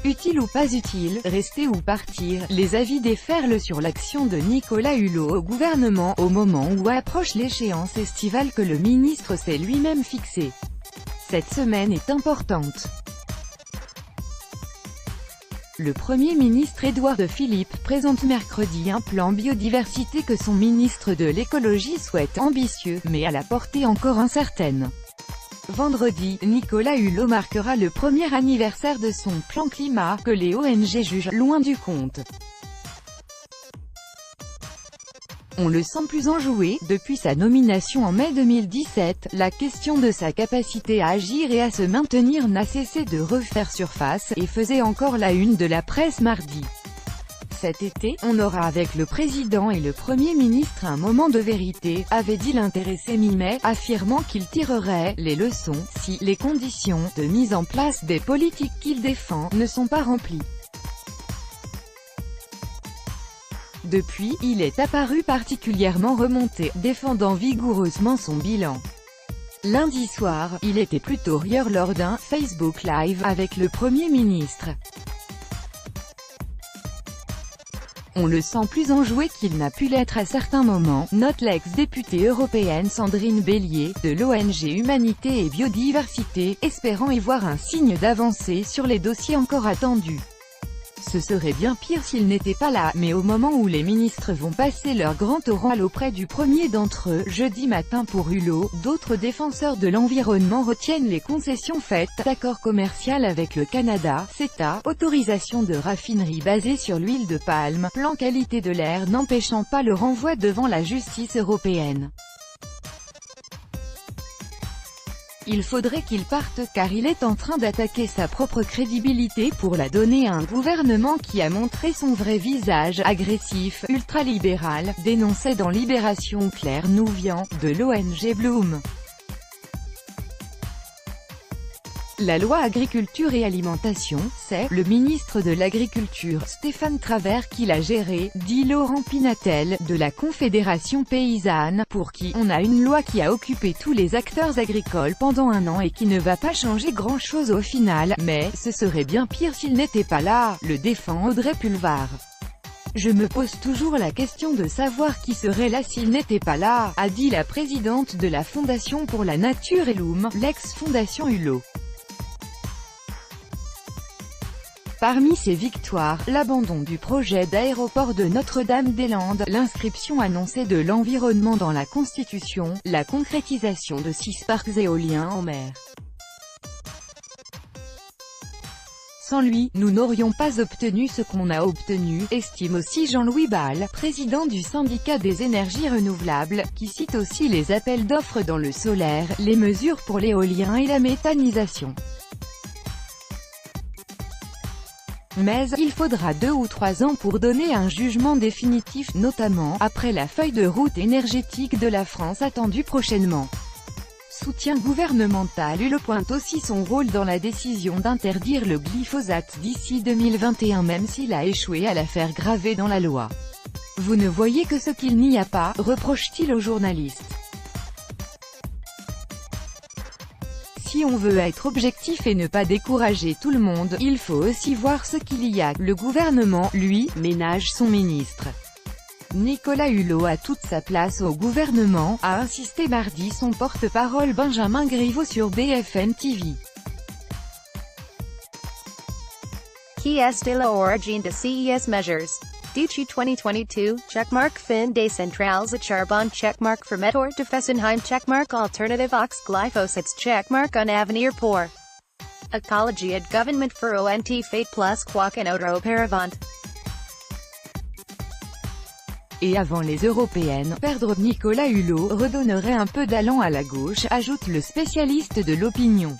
Utile ou pas utile, rester ou partir, les avis déferlent sur l'action de Nicolas Hulot au gouvernement, au moment où approche l'échéance estivale que le ministre s'est lui-même fixée. Cette semaine est importante. Le Premier ministre Édouard Philippe présente mercredi un plan biodiversité que son ministre de l'écologie souhaite ambitieux, mais à la portée encore incertaine. Vendredi, Nicolas Hulot marquera le premier anniversaire de son plan climat, que les ONG jugent loin du compte. On le sent plus enjoué. Depuis sa nomination en mai 2017, la question de sa capacité à agir et à se maintenir n'a cessé de refaire surface, et faisait encore la une de la presse mardi. Cet été, on aura avec le président et le Premier ministre un moment de vérité, avait dit l'intéressé mi-mai, affirmant qu'il tirerait les leçons si les conditions de mise en place des politiques qu'il défend ne sont pas remplies. Depuis, il est apparu particulièrement remonté, défendant vigoureusement son bilan. Lundi soir, il était plutôt rieur lors d'un Facebook Live avec le Premier ministre. On le sent plus enjoué qu'il n'a pu l'être à certains moments, note l'ex-députée européenne Sandrine Bélier, de l'ONG Humanité et Biodiversité, espérant y voir un signe d'avancée sur les dossiers encore attendus. Ce serait bien pire s'il n'était pas là, mais au moment où les ministres vont passer leur grand oral auprès du premier d'entre eux, jeudi matin pour Hulot, d'autres défenseurs de l'environnement retiennent les concessions faites, accord commercial avec le Canada, CETA, autorisation de raffinerie basée sur l'huile de palme, plan qualité de l'air n'empêchant pas le renvoi devant la justice européenne. Il faudrait qu'il parte car il est en train d'attaquer sa propre crédibilité pour la donner à un gouvernement qui a montré son vrai visage, agressif, ultralibéral, dénonçait dans Libération Claire Nouvian, de l'ONG Bloom. La loi Agriculture et Alimentation, c'est le ministre de l'Agriculture, Stéphane Travert qui l'a gérée, dit Laurent Pinatel, de la Confédération Paysanne, pour qui on a une loi qui a occupé tous les acteurs agricoles pendant un an et qui ne va pas changer grand-chose au final, mais ce serait bien pire s'il n'était pas là, le défend Audrey Pulvar. Je me pose toujours la question de savoir qui serait là s'il n'était pas là, a dit la présidente de la Fondation pour la Nature et l'Homme, l'ex-Fondation Hulot. Parmi ces victoires, l'abandon du projet d'aéroport de Notre-Dame-des-Landes, l'inscription annoncée de l'environnement dans la Constitution, la concrétisation de 6 parcs éoliens en mer. Sans lui, nous n'aurions pas obtenu ce qu'on a obtenu, estime aussi Jean-Louis Ball, président du syndicat des énergies renouvelables, qui cite aussi les appels d'offres dans le solaire, les mesures pour l'éolien et la méthanisation. Mais, il faudra 2 ou 3 ans pour donner un jugement définitif, notamment, après la feuille de route énergétique de la France attendue prochainement. Soutien gouvernemental. Hulot pointe aussi son rôle dans la décision d'interdire le glyphosate d'ici 2021 même s'il a échoué à la faire graver dans la loi. Vous ne voyez que ce qu'il n'y a pas, reproche-t-il aux journalistes. Si on veut être objectif et ne pas décourager tout le monde, il faut aussi voir ce qu'il y a. Le gouvernement, lui, ménage son ministre. Nicolas Hulot a toute sa place au gouvernement, a insisté mardi son porte-parole Benjamin Griveaux sur BFM TV. Qui est de l'origine de CES measures? D'ici 2022, checkmark fin des centrales à charbon checkmark Fermetor de Fessenheim checkmark alternative aux glyphosates checkmark un avenir pour ecology at government for ONT fate plus quoiqu'un autre auparavant. Et avant les européennes, perdre Nicolas Hulot redonnerait un peu d'allant à la gauche, ajoute le spécialiste de l'opinion.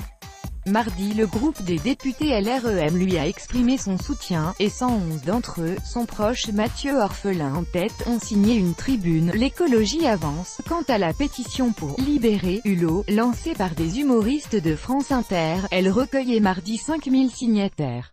Mardi, le groupe des députés LREM lui a exprimé son soutien, et 111 d'entre eux, son proche Mathieu Orphelin en tête, ont signé une tribune. L'écologie avance. Quant à la pétition pour « libérer » Hulot, lancée par des humoristes de France Inter, elle recueillait mardi 5000 signataires.